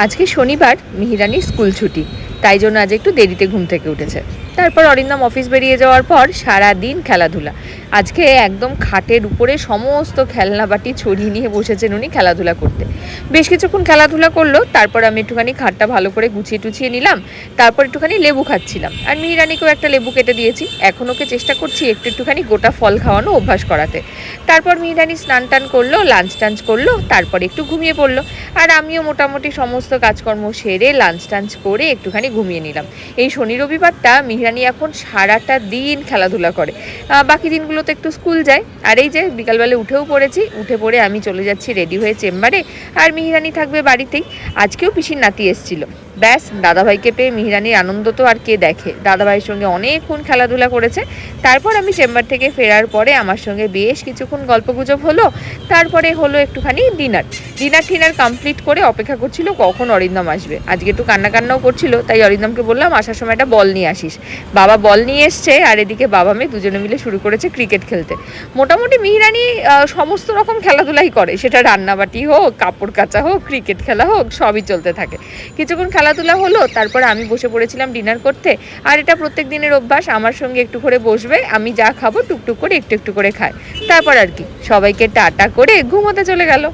আজকে শনিবার, মিহিরানির স্কুল ছুটি, তাই জন্য আজ একটু দেরিতে ঘুম থেকে উঠেছে। তারপর অরিন্দম অফিস বেরিয়ে যাওয়ার পর সারা দিন খেলাধুলা। আজকে একদম খাটের উপরে সমস্ত খেলনাবাটি ছড়িয়ে নিয়ে বসেছেন উনি খেলাধুলা করতে। বেশ কিছুক্ষণ খেলাধুলা করলো, তারপর আমি একটুখানি খাটটা ভালো করে গুছিয়ে টুছিয়ে নিলাম। তারপর একটুখানি লেবু খাচ্ছিলাম, আর মিহিরানিকেও একটা লেবু কেটে দিয়েছি। এখন ওকে চেষ্টা করছি একটুখানি গোটা ফল খাওয়ানো অভ্যাস করাতে। তারপর মিহিরানি স্নান টান করলো, লাঞ্চ টাঞ্চ করলো, তারপর একটু ঘুমিয়ে পড়লো। আর আমিও মোটামুটি সমস্ত কাজকর্ম সেরে লাঞ্চ টাঞ্চ করে একটুখানি ঘুমিয়ে নিলাম। এই শনি রবিবারটা মিহিরানি এখন সারাটা দিন খেলাধুলা করে, বাকি দিনগুলোতে একটু স্কুল যায়। আর এই যে বিকালবেলা উঠেও পড়েছি, উঠে পড়ে আমি চলে যাচ্ছি রেডি হয়ে চেম্বারে, আর মিহিরানি থাকবে বাড়িতেই। আজকেও পিসির নাতি এসেছিল। ব্যাস, দাদাভাইকে পেয়ে মিহিরানির আনন্দ তো আর কে দেখে। দাদাভাইয়ের সঙ্গে অনেকক্ষণ খেলাধুলা করেছে। তারপর আমি চেম্বার থেকে ফেরার পরে আমার সঙ্গে বেশ কিছুক্ষণ গল্পগুজব হলো। তারপরে হলো একটুখানি ডিনার কমপ্লিট করে অপেক্ষা করছিল কখন অরিন্দম আসবে। আজকে একটু কান্নাও করছিল, তাই অরিন্দমকে বললাম আসার সময় একটা বল নিয়ে আসিস। বাবা বল নিয়ে এসছে, আর এদিকে বাবা মেয়ে দুজনে মিলে শুরু করেছে ক্রিকেট খেলতে। মোটামুটি মিহিরানি সমস্ত রকম খেলাধুলাই করে, সেটা রান্নাবাটি হোক, কাপড় কাচা হোক, ক্রিকেট খেলা হোক, সবই চলতে থাকে। কিছুক্ষণ খেলাধুলা হলো, তারপর আমি বসে পড়েছিলাম ডিনার করতে। আর এটা প্রত্যেক দিনের অভ্যাস, আমার সঙ্গে একটু করে বসবে, আমি যা খাবো টুকটুক করে একটু একটু করে খায়। তারপর আর কি, সবাইকে টাটা করে ঘুমোতে চলে গেল।